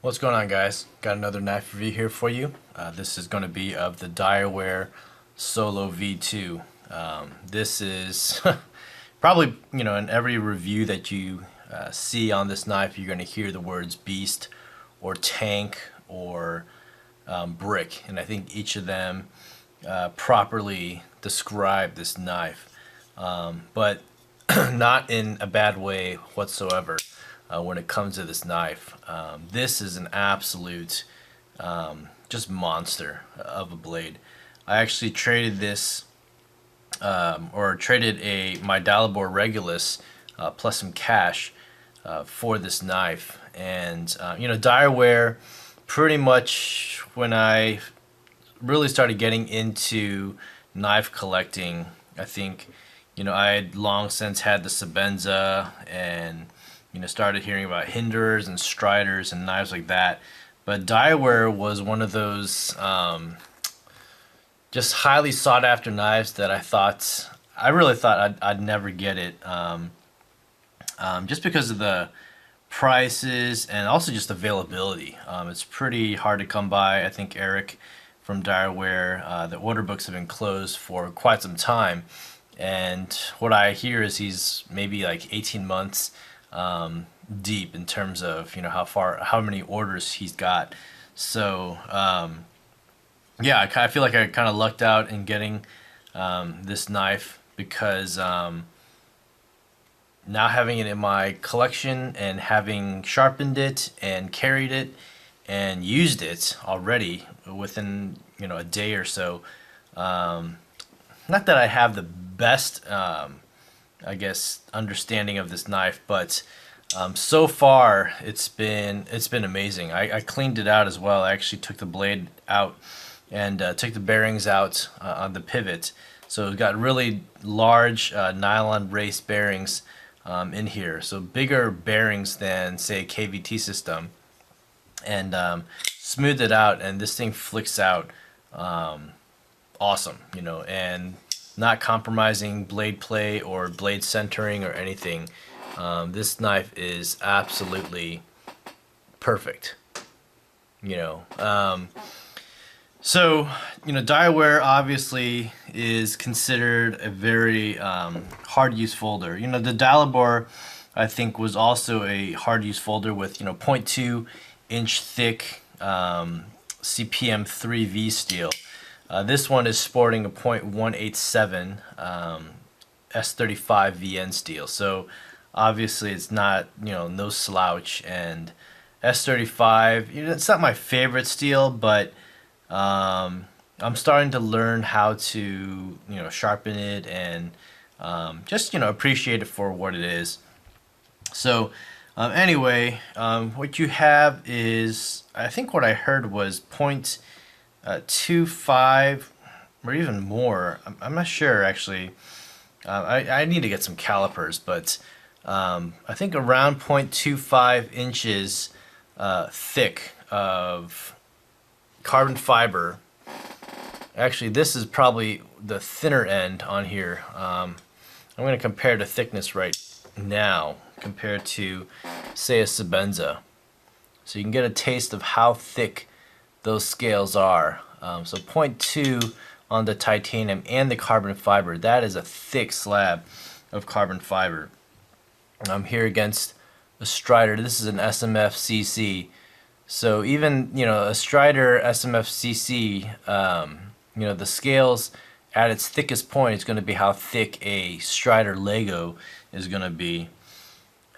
What's going on, guys? Got another knife review here for you. This is going to be of the Direware Solo V2. This is probably, in every review that you see on this knife, you're going to hear the words beast or tank or brick. And I think each of them properly describe this knife, but not in a bad way whatsoever. When it comes to this knife, this is an absolute just monster of a blade. I actually traded this or traded my Dalibor Regulus plus some cash for this knife. And Direware, pretty much when I really started getting into knife collecting, I think I had long since had the Sebenza and started hearing about Hinders and Striders and knives like that. But Direware was one of those just highly sought after knives that I really thought I'd never get it, just because of the prices and also just availability. It's pretty hard to come by. I think Eric from Direware, the order books have been closed for quite some time, and what I hear is he's maybe like 18 months deep in terms of how many orders he's got. So yeah, I feel like I kind of lucked out in getting this knife because now having it in my collection and having sharpened it and carried it and used it already within a day or so. Not that I have the best I guess understanding of this knife, but so far it's been amazing. I cleaned it out as well. I actually took the blade out and took the bearings out on the pivot, so it's got really large nylon race bearings in here, so bigger bearings than say a KVT system, and smoothed it out, and this thing flicks out awesome, and not compromising blade play or blade centering or anything. This knife is absolutely perfect. So Direware obviously is considered a very hard use folder. The Dalibor, I think, was also a hard use folder with 0.2 inch thick CPM 3V steel. This one is sporting a 0.187 S35 VN steel, so obviously it's not no slouch. And S35, it's not my favorite steel, but I'm starting to learn how to sharpen it and just appreciate it for what it is. So anyway, what you have is, I think what I heard was 0.25 or even more. I'm not sure actually. I need to get some calipers, but I think around 0.25 inches thick of carbon fiber. Actually, this is probably the thinner end on here. I'm going to compare the thickness right now compared to, say, a Sebenza, so you can get a taste of how thick those scales are. So 0.2 on the titanium and the carbon fiber. That is a thick slab of carbon fiber. I'm here against a Strider. This is an SMF CC. So even a Strider SMF CC, the scales at its thickest point is going to be how thick a Strider Lego is going to be.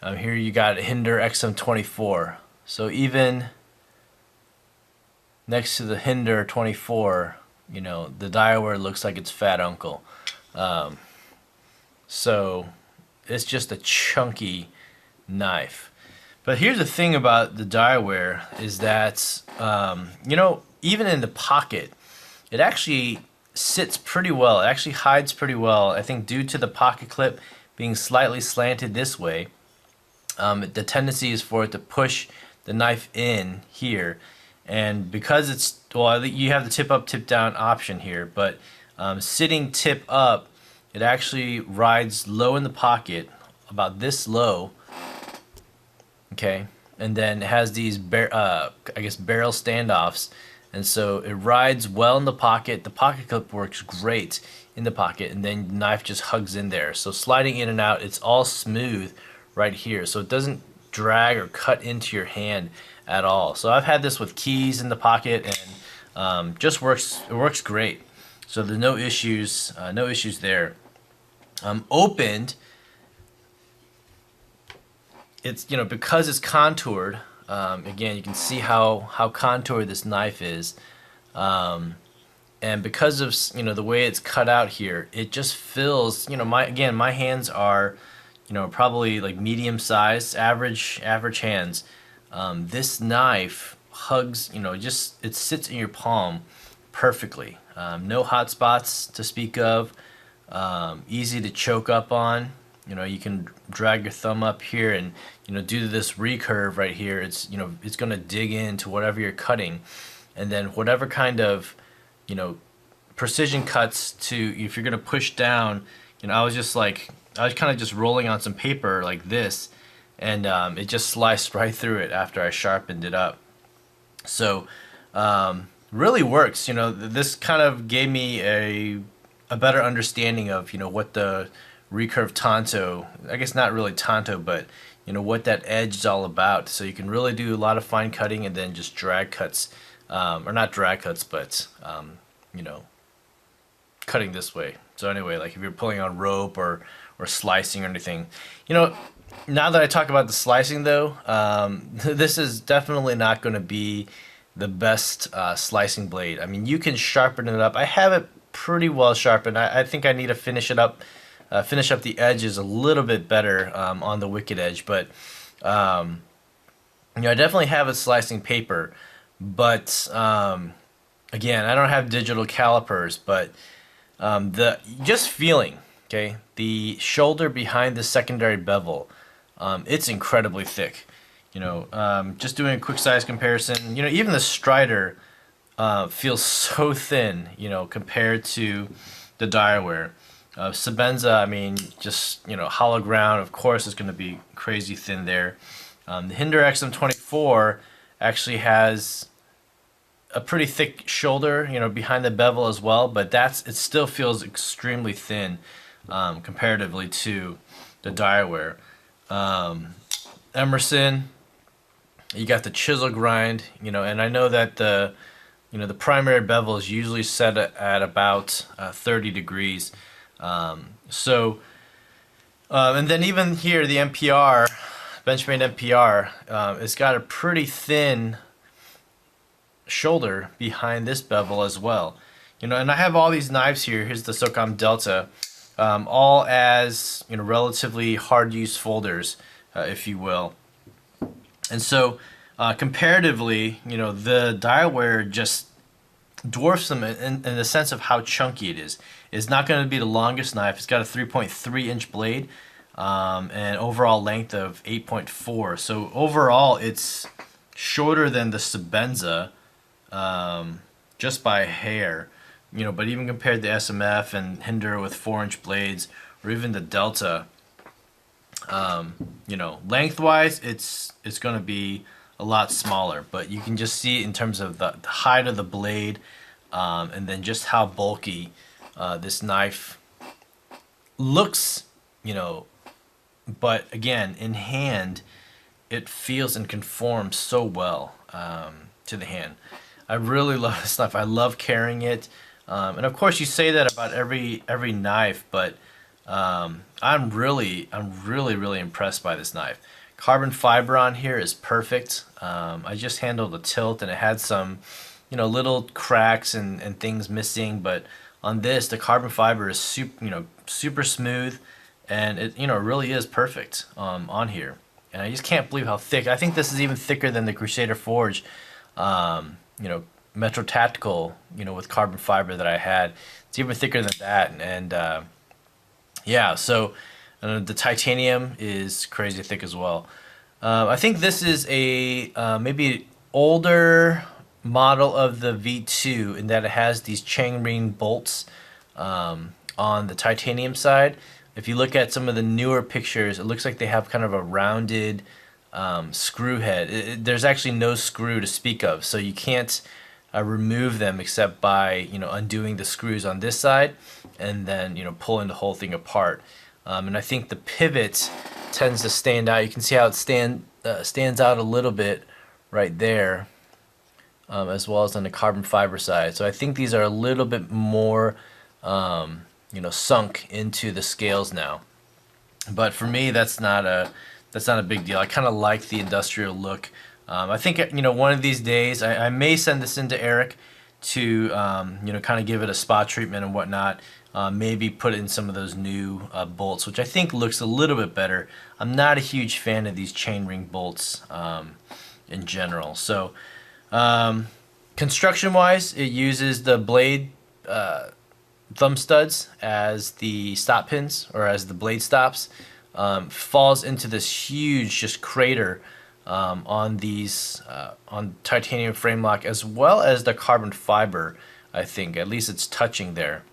Here you got a Hinder XM24. So even next to the Hinder 24, the Direware looks like its fat uncle. So it's just a chunky knife. But here's the thing about the Direware is that, even in the pocket, it actually sits pretty well. It actually hides pretty well. I think due to the pocket clip being slightly slanted this way, the tendency is for it to push the knife in here. And because it's, well, you have the tip up, tip down option here, but sitting tip up, it actually rides low in the pocket, about this low, okay, and then it has these I guess barrel standoffs, and so it rides well in the pocket. The pocket clip works great in the pocket, and then the knife just hugs in there. So sliding in and out, it's all smooth right here, so it doesn't drag or cut into your hand at all. So I've had this with keys in the pocket, and just works. It works great. So there's no issues, no issues there. Opened, it's, you know, because it's contoured. Again, you can see how contoured this knife is, and because of, you know, the way it's cut out here, it just feels, you know, my hands are, you know, probably like medium sized, average hands. This knife hugs, you know, just it sits in your palm perfectly. No hot spots to speak of. Easy to choke up on. You know, you can drag your thumb up here, and, you know, due to this recurve right here, it's, you know, it's going to dig into whatever you're cutting, and then whatever kind of, you know, precision cuts to, if you're going to push down, you know, I was kind of just rolling on some paper like this, and it just sliced right through it after I sharpened it up. So really works. You know, this kind of gave me a better understanding of, you know, what the recurve tanto, I guess not really tanto, but, you know, what that edge is all about. So you can really do a lot of fine cutting, and then just drag cuts, or not drag cuts, but you know, cutting this way. So anyway, like if you're pulling on rope or slicing or anything, you know, now that I talk about the slicing though, this is definitely not going to be the best slicing blade. I mean, you can sharpen it up. I have it pretty well sharpened. I think I need to finish it up. Finish up the edges a little bit better on the wicked edge, but you know, I definitely have a slicing paper, but again, I don't have digital calipers, but the just feeling, okay, the shoulder behind the secondary bevel, it's incredibly thick. You know, just doing a quick size comparison, you know, even the Strider feels so thin, you know, compared to the Direware. Sebenza, I mean, just, you know, hollow ground, of course, is going to be crazy thin there. The Hinder XM24 actually has a pretty thick shoulder, you know, behind the bevel as well, but it still feels extremely thin comparatively to the Direware. Emerson, you got the chisel grind, you know, and I know that the primary bevel is usually set at about 30 degrees. And then even here, the NPR, Benchmade NPR, it's got a pretty thin shoulder behind this bevel as well. You know, and I have all these knives here. Here's the SOCOM Delta, all as, you know, relatively hard use folders, if you will. And so, comparatively, you know, the Direware just dwarfs them in the sense of how chunky it is. It's not going to be the longest knife. It's got a 3.3 inch blade, and overall length of 8.4. So overall, it's shorter than the Sebenza, just by a hair. You know, but even compared to SMF and Hinder with 4-inch blades, or even the Delta, you know, lengthwise, it's going to be a lot smaller. But you can just see in terms of the height of the blade, and then just how bulky this knife looks, you know. But again, in hand, it feels and conforms so well to the hand. I really love this knife. I love carrying it. And of course, you say that about every knife, but I'm really impressed by this knife. Carbon fiber on here is perfect. I just handled the tilt, and it had some, you know, little cracks and things missing, but on this, the carbon fiber is super smooth, and it, you know, really is perfect on here. And I just can't believe how thick. I think this is even thicker than the Crusader Forge, you know, Metro Tactical, you know, with carbon fiber that I had. It's even thicker than that, and yeah. So the titanium is crazy thick as well. I think this is a maybe older model of the V2 in that it has these chainring bolts on the titanium side. If you look at some of the newer pictures, it looks like they have kind of a rounded screw head. There's actually no screw to speak of, so you can't remove them except by undoing the screws on this side and then pulling the whole thing apart. And I think the pivot tends to stand out. You can see how it stands out a little bit right there, as well as on the carbon fiber side. So I think these are a little bit more sunk into the scales now. But for me, that's not a big deal. I kind of like the industrial look. I think one of these days I may send this into Eric to kind of give it a spot treatment and whatnot. Maybe put in some of those new bolts, which I think looks a little bit better. I'm not a huge fan of these chainring bolts in general. So construction-wise, it uses the blade thumb studs as the stop pins, or as the blade stops. Falls into this huge just crater on these on titanium frame lock, as well as the carbon fiber. I think at least it's touching there.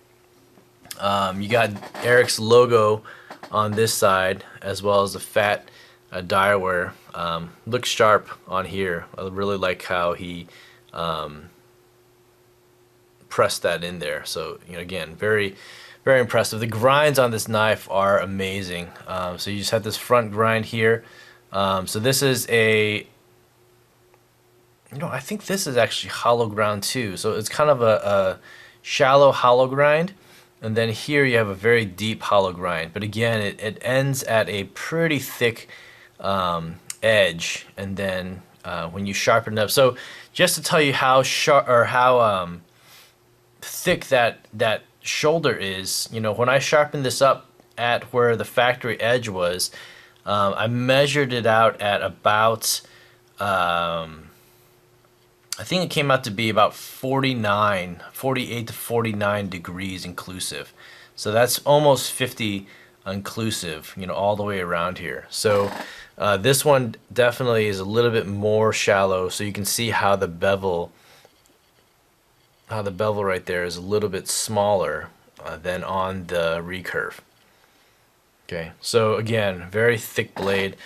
You got Eric's logo on this side, as well as the fat Direware. Looks sharp on here. I really like how he pressed that in there. So again, very very impressive. The grinds on this knife are amazing. So you just have this front grind here. So this is a, I think this is actually hollow ground too. So it's kind of a shallow hollow grind. And then here you have a very deep hollow grind. But again, it ends at a pretty thick edge. And then when you sharpen it up. So just to tell you how sharp, or how thick that shoulder is, when I sharpened this up at where the factory edge was, I measured it out at about I think it came out to be about 48 to 49 degrees inclusive. So that's almost 50 inclusive, all the way around here. So this one definitely is a little bit more shallow, so you can see how the bevel right there is a little bit smaller than on the recurve. Okay, so again, very thick blade,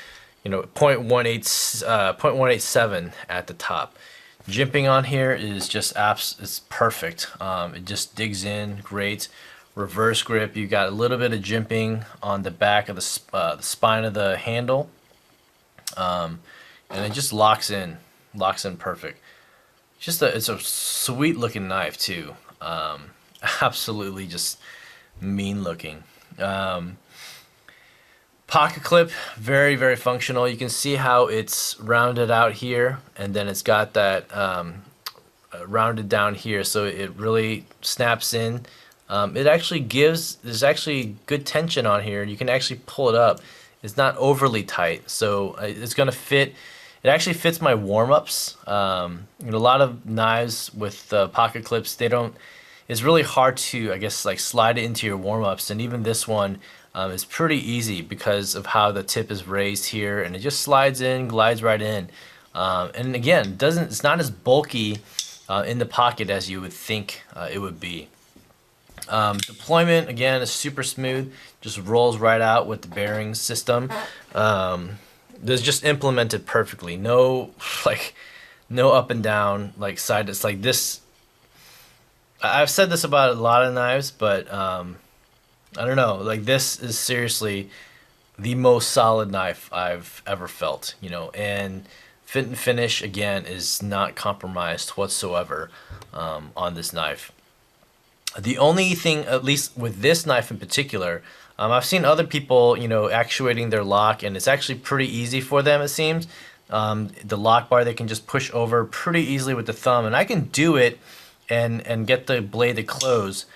0.187 at the top. Jimping on here is just it's perfect. It just digs in great. Reverse grip, you got a little bit of jimping on the back of the spine of the handle, and it just locks in perfect. It's a sweet looking knife too. Absolutely just mean looking. Pocket clip, very very functional. You can see how it's rounded out here, and then it's got that rounded down here, so it really snaps in. It actually there's actually good tension on here. You can actually pull it up. It's not overly tight, so it's gonna fit. It actually fits my warm-ups. A lot of knives with pocket clips, it's really hard to, I guess, like slide it into your warm-ups, and even this one is pretty easy because of how the tip is raised here, and it just slides in, glides right in. And again, it's not as bulky in the pocket as you would think it would be. Deployment, again, is super smooth, just rolls right out with the bearing system. It's just implemented perfectly. No up and down, like side. It's like this. I've said this about a lot of knives, but I don't know. Like, this is seriously the most solid knife I've ever felt. And fit and finish again is not compromised whatsoever on this knife. The only thing, at least with this knife in particular, I've seen other people, actuating their lock, and it's actually pretty easy for them, it seems. The lock bar, they can just push over pretty easily with the thumb, and I can do it and get the blade to close.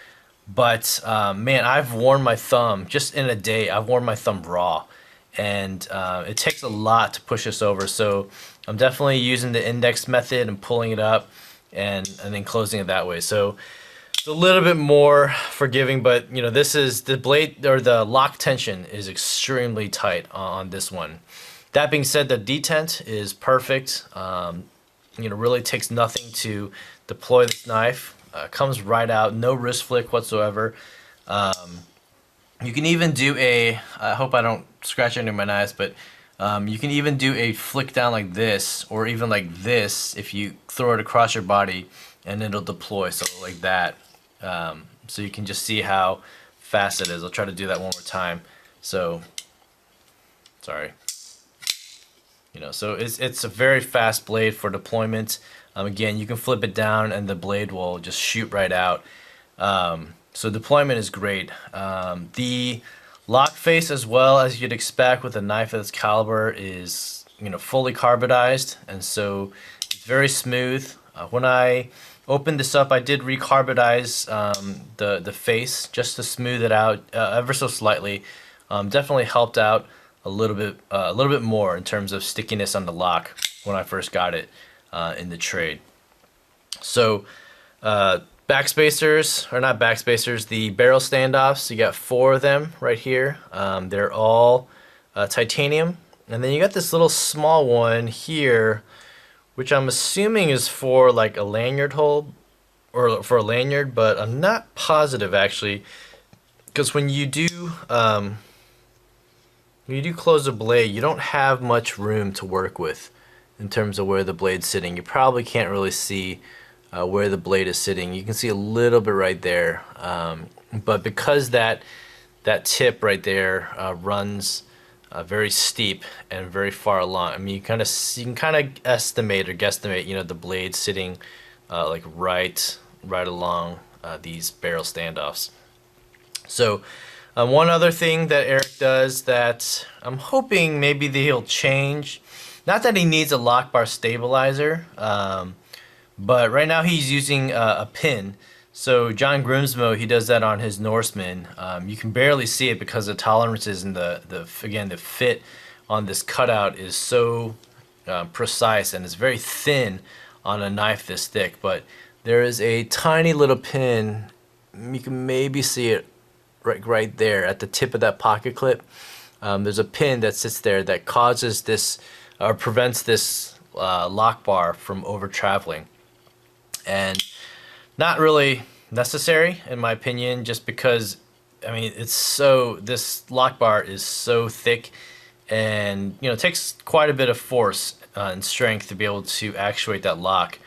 But man, I've worn my thumb, just in a day, I've worn my thumb raw. And it takes a lot to push this over, so I'm definitely using the index method and pulling it up and then closing it that way. So it's a little bit more forgiving, but this is the blade, or the lock tension is extremely tight on this one. That being said, the detent is perfect. Really takes nothing to deploy this knife. Comes right out, no wrist flick whatsoever. You can even do I hope I don't scratch any of my knives, but You can even do a flick down like this, or even like this if you throw it across your body, and it'll deploy, so like that. So you can just see how fast it is. I'll try to do that one more time. So, sorry. So it's a very fast blade for deployment. Again, you can flip it down and the blade will just shoot right out. So deployment is great. The lock face, as well as you'd expect with a knife of this caliber, is fully carbonized, and so it's very smooth. When I opened this up, I did recarbonize the face just to smooth it out ever so slightly. Definitely helped out a little bit more in terms of stickiness on the lock when I first got it in the trade. So backspacers, or not backspacers, the barrel standoffs, you got 4 of them right here. They're all titanium, and then you got this little small one here, which I'm assuming is for like a lanyard hole, or for a lanyard, but I'm not positive actually, because when you do close the blade, you don't have much room to work with in terms of where the blade's sitting. You probably can't really see where the blade is sitting. You can see a little bit right there, but because that tip right there runs very steep and very far along, I mean, you can kind of estimate or guesstimate, the blade sitting like right along these barrel standoffs. So one other thing that Eric does that I'm hoping maybe that he'll change, not that he needs a lock bar stabilizer, but right now he's using a pin. So John Grimsmo, he does that on his Norseman. You can barely see it because the tolerances and the fit on this cutout is so precise, and it's very thin on a knife this thick. But there is a tiny little pin. You can maybe see it right there at the tip of that pocket clip. There's a pin that sits there that causes this, or prevents this lock bar from over traveling. And not really necessary in my opinion, just because I mean this lock bar is so thick, and it takes quite a bit of force and strength to be able to actuate that lock.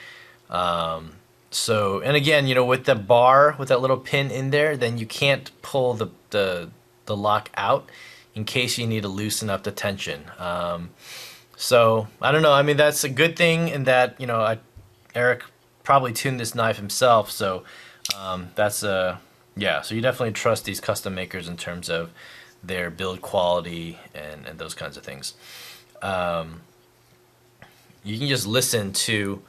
So, and again, with the bar, with that little pin in there, then you can't pull the lock out in case you need to loosen up the tension. So I don't know. I mean, that's a good thing in that Eric probably tuned this knife himself, so that's yeah. So you definitely trust these custom makers in terms of their build quality and those kinds of things. You can just listen to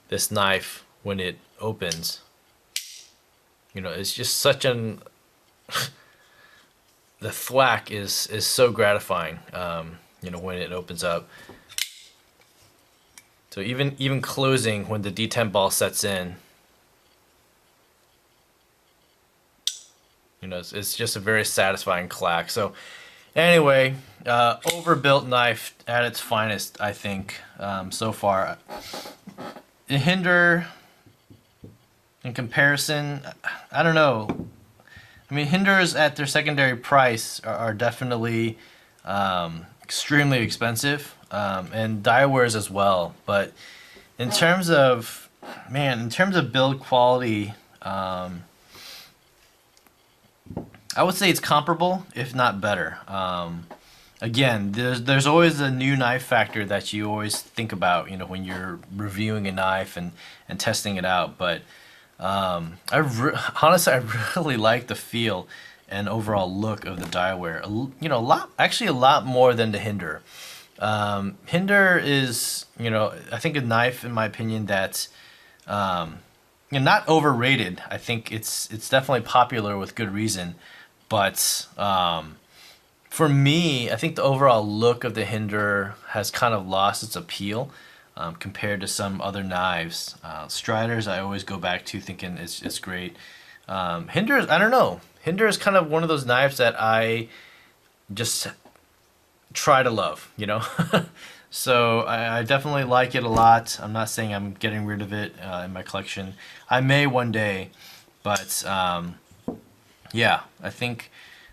this knife when it opens. It's just such an the thwack is so gratifying. When it opens up. So even closing, when the detent ball sets in, it's just a very satisfying clack. So anyway, overbuilt knife at its finest, I think, so far. The Hinder, in comparison, I don't know. I mean, Hinders at their secondary price are definitely extremely expensive, and Direwares as well. But in terms of build quality, I would say it's comparable, if not better. Again, there's always a new knife factor that you always think about, when you're reviewing a knife and testing it out. But honestly, I really like the feel and overall look of the Direware. A lot more than the Hinder. Hinder is, I think a knife, in my opinion, that's not overrated. I think it's definitely popular with good reason. But for me, I think the overall look of the Hinder has kind of lost its appeal compared to some other knives. Striders, I always go back to thinking it's great. Hinder, I don't know. Hinder is kind of one of those knives that I just try to love, So I definitely like it a lot. I'm not saying I'm getting rid of it in my collection. I may one day, but yeah, I think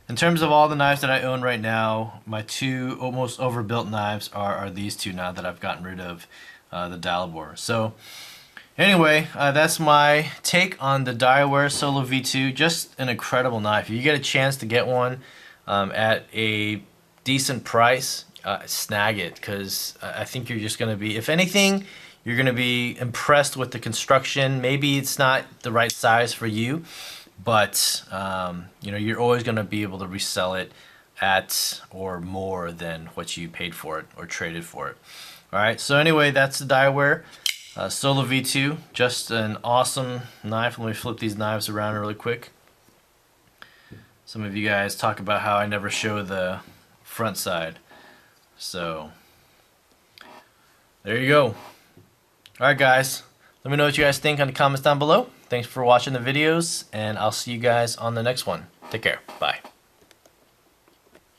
in terms of all the knives that I own right now, my two almost overbuilt knives are these two now that I've gotten rid of the Direware. So anyway, that's my take on the Direware Solo V2. Just an incredible knife. If you get a chance to get one at a decent price, snag it, because I think you're just going to be, if anything, you're going to be impressed with the construction. Maybe it's not the right size for you, but you know, you're always going to be able to resell it at or more than what you paid for it or traded for it. All right, so anyway, that's the Direware Solo V2. Just an awesome knife. Let me flip these knives around really quick. Some of you guys talk about how I never show the front side. So there you go. Alright guys, let me know what you guys think in the comments down below. Thanks for watching the videos, and I'll see you guys on the next one. Take care. Bye.